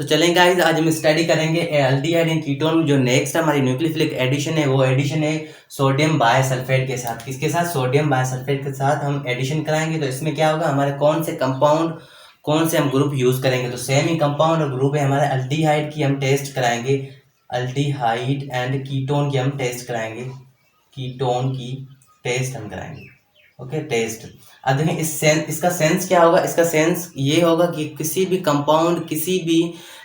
तो चलें गाइस, आज हम स्टडी करेंगे एल्डिहाइड एंड कीटोन। जो नेक्स्ट हमारी न्यूक्लियोफिलिक एडिशन है वो एडिशन है सोडियम बायसल्फेट के साथ। किसके साथ? सोडियम बायसल्फेट के साथ हम एडिशन कराएंगे। तो इसमें क्या होगा, हमारे कौन से कंपाउंड, कौन से हम ग्रुप यूज करेंगे। तो सेम ही कंपाउंड और ग्रुप है हमारे। एल्डिहाइड की हम टेस्ट कराएंगे, एल्डिहाइड एंड कीटोन की हम टेस्ट कराएंगे, कीटोन की टेस्ट हम कराएंगे। Okay, test. अब देखें इसका सेंस क्या होगा। इसका सेंस ये होगा कि किसी भी कंपाउंड, किसी भी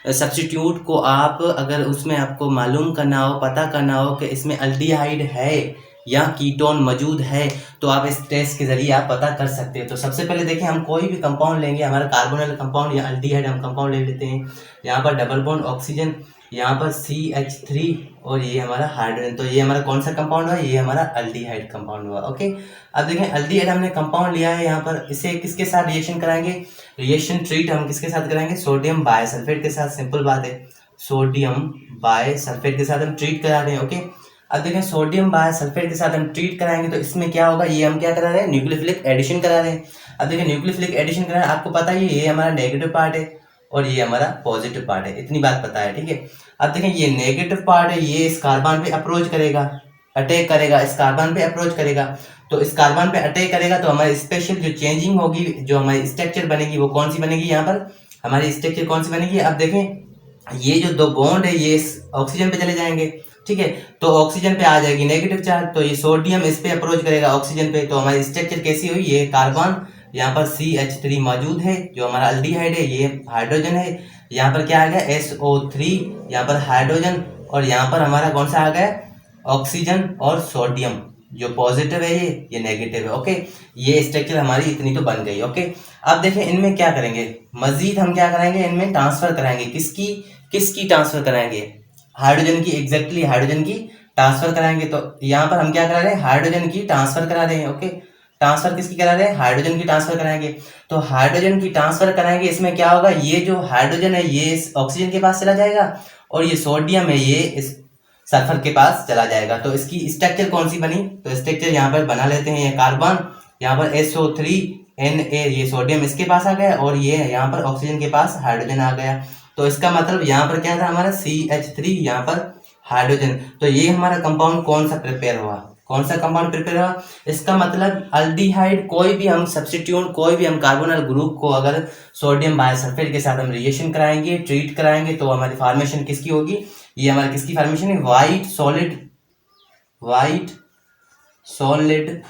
सब्स्टिट्यूट को आप अगर उसमें आपको मालूम करना हो, पता करना हो कि इसमें एल्डिहाइड है या कीटोन मौजूद है, तो आप इस टेस्ट के जरिए आप पता कर सकते हैं। तो सबसे पहले देखिए, हम कोई भी कंपाउंड लेंगे, हमारा कार्बोनिल कंपाउंड या एल्डिहाइड हम कंपाउंड ले लेते हैं। यहाँ पर डबल बॉन्ड ऑक्सीजन, यहाँ पर CH3 और ये हमारा हाइड्रोजन। तो ये हमारा कौन सा कंपाउंड हुआ? ये हमारा एल्डिहाइड कंपाउंड हुआ। ओके, अब देखें एल्डिहाइड हमने कंपाउंड लिया है। यहाँ पर इसे किसके साथ रिएक्शन कराएंगे? रिएक्शन ट्रीट हम किसके साथ कराएंगे? सोडियम बायसल्फेट के साथ। सिंपल बात है, सोडियम बायसल्फेट के साथ हम ट्रीट करा रहे हैं। ओके, अब देखें सोडियम बायसल्फेट के साथ हम ट्रीट कराएंगे तो इसमें क्या होगा, ये हम क्या करा रहे हैं? न्यूक्लियोफिलिक एडिशन करा रहे हैं। अब देखिए न्यूक्लियोफिलिक एडिशन करा रहे हैं, आपको पता ही है ये हमारा नेगेटिव पार्ट है और ये हमारा पॉजिटिव पार्ट है। इतनी बात पता है, ठीक है। अब देखें ये नेगेटिव पार्ट है, ये इस कार्बन पे अप्रोच करेगा, अटैक करेगा, इस कार्बन पे अप्रोच करेगा। तो इस कार्बन पे अटैक करेगा तो हमारी स्पेशल जो चेंजिंग होगी, जो हमारी स्ट्रक्चर बनेगी वो कौन सी बनेगी? यहाँ पर हमारी स्ट्रक्चर कौन सी बनेगी? अब देखें ये जो दो बॉन्ड है ये ऑक्सीजन पे चले जाएंगे, ठीक है। तो ऑक्सीजन पे आ जाएगी नेगेटिव चार्ज, तो ये सोडियम इस पे अप्रोच करेगा ऑक्सीजन पे। तो हमारी स्ट्रक्चर कैसी हुई? ये कार्बन, यहाँ पर CH3 मौजूद है जो हमारा एल्डिहाइड है, ये हाइड्रोजन है। यहाँ पर क्या आ गया? SO3, यहाँ पर हाइड्रोजन, और यहाँ पर हमारा कौन सा आ गया? ऑक्सीजन और सोडियम, जो पॉजिटिव है ये नेगेटिव है। ओके, ये स्ट्रक्चर हमारी इतनी तो बन गई। ओके, अब देखें इनमें क्या करेंगे, मजीद हम क्या कराएंगे, इनमें ट्रांसफर कराएंगे। किसकी किसकी ट्रांसफर कराएंगे? हाइड्रोजन की, एग्जैक्टली हाइड्रोजन की ट्रांसफर कराएंगे। तो यहाँ पर हम क्या करा रहे हैं? हाइड्रोजन की ट्रांसफर करा रहे हैं। ओके, ट्रांसफर किसकी करा रहे हैं? हाइड्रोजन की ट्रांसफर कराएंगे। तो हाइड्रोजन की ट्रांसफर कराएंगे, इसमें क्या होगा, ये जो हाइड्रोजन है ये इस ऑक्सीजन के पास चला जाएगा और ये सोडियम है ये इस सल्फर के पास चला जाएगा। तो इसकी स्ट्रक्चर कौन सी बनी? तो स्ट्रक्चर यहाँ पर बना लेते हैं, ये कार्बन, यहाँ पर SO3Na, ये सोडियम इसके पास आ गया और ये यहाँ पर ऑक्सीजन के पास हाइड्रोजन आ गया। तो इसका मतलब यहाँ पर क्या था हमारा? CH3, यहाँ पर हाइड्रोजन। तो ये हमारा कंपाउंड कौन सा प्रिपेयर हुआ? कौन सा कंपाउंड प्रिपेयर हुआ? इसका मतलब एल्डिहाइड, कोई भी हम सब्स्टिट्यूट, कोई भी हम कार्बोनिल ग्रुप को अगर सोडियम बायसल्फेट के साथ हम रिएक्शन कराएंगे, ट्रीट कराएंगे, तो हमारी फॉर्मेशन किसकी होगी? ये हमारी किसकी फॉर्मेशन है? व्हाइट सॉलिड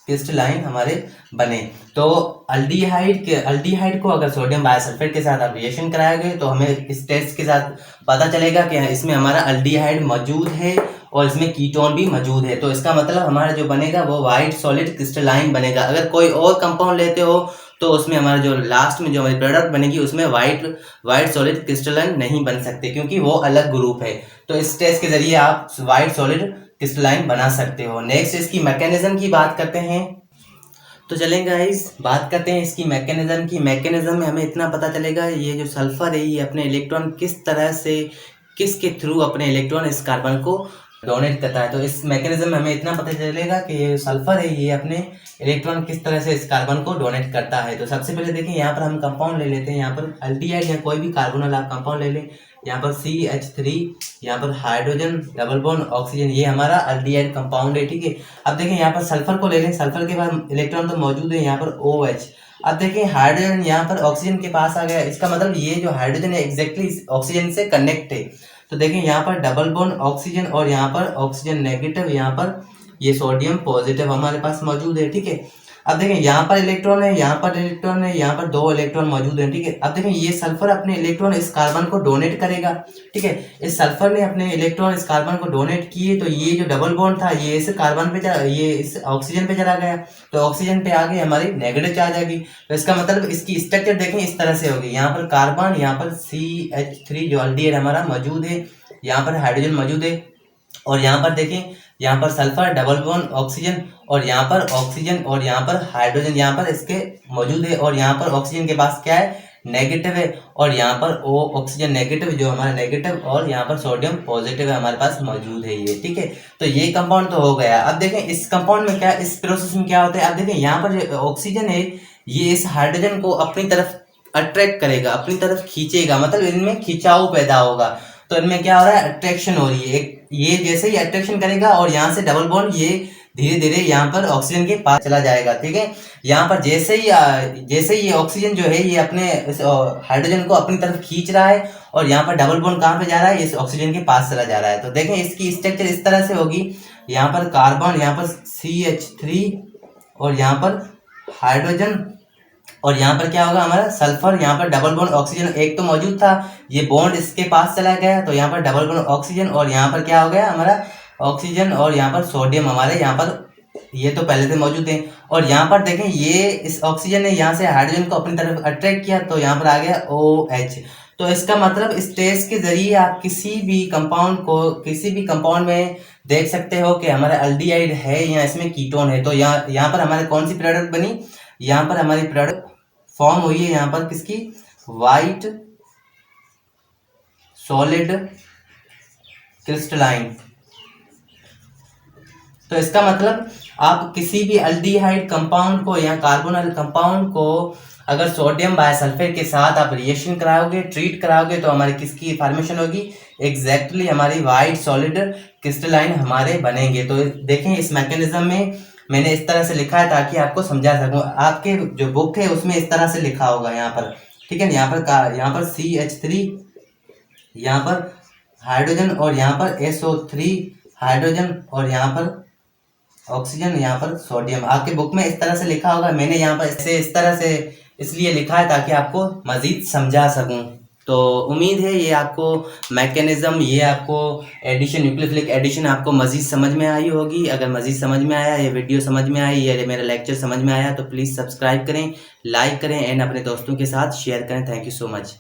क्रिस्टलाइन हमारे बने। तो एल्डिहाइड को अगर सोडियम बायसल्फेट के साथ आप रिएक्शन कराओगे तो हमें इस टेस्ट के साथ पता चलेगा कि इसमें हमारा एल्डिहाइड मौजूद है और इसमें कीटोन भी मौजूद है। तो इसका मतलब हमारा जो बनेगा वो व्हाइट सॉलिड क्रिस्टलाइन बनेगा। अगर कोई और कंपाउंड लेते हो तो उसमें हमारा जो लास्ट में जो हमारी प्रोडक्ट बनेगी उसमें व्हाइट सॉलिड क्रिस्टलाइन नहीं बन सकते, क्योंकि वो अलग ग्रुप है। तो इस टेस्ट के जरिए आप व्हाइट सॉलिड क्रिस्टलाइन बना सकते हो। नेक्स्ट इसकी मैकेनिज्म की बात करते हैं। तो चलेंगे गाइस, बात करते हैं इसकी मैकेनिज्म की। मैकेनिज्म में हमें इतना पता चलेगा, ये जो सल्फर है ये अपने इलेक्ट्रॉन किस तरह से, किसके थ्रू अपने इलेक्ट्रॉन इस कार्बन को डोनेट करता है। तो इस मैकेनिज्म में हमें इतना पता चलेगा कि ये सल्फर है ये अपने इलेक्ट्रॉन किस तरह से इस कार्बन को डोनेट करता है। तो सबसे पहले देखिए, यहाँ पर हम कंपाउंड ले लेते हैं। यहाँ पर एल्डिहाइड या कोई भी कार्बोनिल आप कंपाउंड ले लें। यहाँ पर CH3, यहाँ पर हाइड्रोजन, डबल बॉन्ड ऑक्सीजन, ये हमारा एल्डिहाइड कंपाउंड है, ठीक है। अब देखिए यहाँ पर सल्फर को ले लें। सल्फर के बाद इलेक्ट्रॉन तो मौजूद है, यहाँ पर OH। अब देखिए हाइड्रोजन यहाँ पर ऑक्सीजन के पास आ गया। इसका मतलब ये जो हाइड्रोजन है एग्जैक्टली ऑक्सीजन से कनेक्ट है। तो देखिए यहाँ पर डबल बॉन्ड ऑक्सीजन और यहाँ पर ऑक्सीजन नेगेटिव, यहाँ पर ये सोडियम पॉजिटिव हमारे पास मौजूद है, ठीक है। अब देखें यहाँ पर इलेक्ट्रॉन है, यहाँ पर इलेक्ट्रॉन है, यहाँ पर दो इलेक्ट्रॉन मौजूद है, ठीक है। अब देखें ये सल्फर अपने इलेक्ट्रॉन इस कार्बन को डोनेट करेगा, ठीक है। इस सल्फर ने अपने इलेक्ट्रॉन इस कार्बन को डोनेट किए, तो ये जो डबल बॉन्ड था ये इस कार्बन पे ये इस ऑक्सीजन पे चला गया। तो ऑक्सीजन पे आ गई हमारी नेगेटिव चार्ज आ गई। तो इसका मतलब इसकी स्ट्रक्चर देखें इस तरह से होगी। यहाँ पर कार्बन, यहाँ पर CH3 जो एल्डिहाइड हमारा मौजूद है, यहाँ पर हाइड्रोजन मौजूद है, और यहाँ पर देखें यहाँ पर सल्फर, डबल बॉन्ड ऑक्सीजन, और यहाँ पर ऑक्सीजन, और यहाँ पर हाइड्रोजन यहाँ पर इसके मौजूद है, और यहाँ पर ऑक्सीजन के पास क्या है? नेगेटिव है, और यहाँ पर ऑक्सीजन नेगेटिव जो हमारा नेगेटिव, और यहाँ पर सोडियम पॉजिटिव है हमारे पास मौजूद है ये, ठीक है। तो ये कंपाउंड तो हो गया। अब देखें इस कंपाउंड में क्या, इस प्रोसेस में क्या होता है। अब देखें यहाँ पर जो ऑक्सीजन है ये इस हाइड्रोजन को अपनी तरफ अट्रैक्ट करेगा, अपनी तरफ खींचेगा, मतलब इनमें खिंचाव पैदा होगा। तो इनमें क्या हो रहा है, अट्रैक्शन हो रही है। ये जैसे ही अट्रैक्शन करेगा और यहाँ से डबल बॉन्ड ये धीरे धीरे यहाँ पर ऑक्सीजन के पास चला जाएगा, ठीक है। यहाँ पर जैसे ही ये ऑक्सीजन जो है ये अपने हाइड्रोजन को अपनी तरफ खींच रहा है और यहाँ पर डबल बॉन्ड कहाँ पे जा रहा है, इस ऑक्सीजन के पास चला जा रहा है। तो देखें इसकी स्ट्रक्चर इस तरह से होगी, यहाँ पर कार्बन, यहाँ पर CH3 और यहाँ पर हाइड्रोजन, और यहाँ पर क्या होगा हमारा सल्फर, यहाँ पर डबल बॉन्ड ऑक्सीजन एक तो मौजूद था, ये बॉन्ड इसके पास चला गया तो यहाँ पर डबल बॉन्ड ऑक्सीजन, और यहाँ पर क्या हो गया हमारा ऑक्सीजन, और यहाँ पर सोडियम हमारे यहाँ पर ये तो पहले से मौजूद है। और यहाँ पर देखें ये इस ऑक्सीजन ने यहाँ से हाइड्रोजन को अपनी तरफ अट्रैक्ट किया तो यहाँ पर आ गया OH। तो इसका मतलब इस टेस्ट के जरिए आप किसी भी कंपाउंड में देख सकते हो कि हमारा एल्डिहाइड है या इसमें कीटोन है। तो यहाँ पर हमारे कौन सी प्रोडक्ट बनी, यहाँ पर हमारी प्रोडक्ट फॉर्म हुई है, यहाँ पर किसकी, वाइट सॉलिड क्रिस्टलाइन। तो इसका मतलब आप किसी भी एल्डिहाइड कंपाउंड को या कार्बोनल कंपाउंड को अगर सोडियम बायसल्फेट के साथ आप रिएक्शन कराओगे, ट्रीट कराओगे, तो हमारी किसकी फॉर्मेशन होगी, एग्जैक्टली हमारी वाइट सॉलिड क्रिस्टलाइन हमारे बनेंगे। तो देखें इस मैकेनिज्म में मैंने इस तरह से लिखा है ताकि आपको समझा सकूं। आपके जो बुक है उसमें इस तरह से लिखा होगा यहाँ पर, ठीक है। यहाँ पर CH3, यहाँ पर हाइड्रोजन, और यहाँ पर SO3 हाइड्रोजन, और यहाँ पर ऑक्सीजन, यहाँ पर सोडियम। आपके बुक में इस तरह से लिखा होगा, मैंने यहाँ पर इस तरह से इसलिए लिखा है ताकि आपको मज़ीद समझा सकूं। तो उम्मीद है ये आपको मैकेनिज्म, ये आपको एडिशन, न्यूक्लियोफिलिक एडिशन आपको मज़ीद समझ में आई होगी। अगर मज़ीद समझ में आया, ये वीडियो समझ में आई, या मेरा लेक्चर समझ में आया, तो प्लीज़ सब्सक्राइब करें, लाइक करें एंड अपने दोस्तों के साथ शेयर करें। Thank you so much.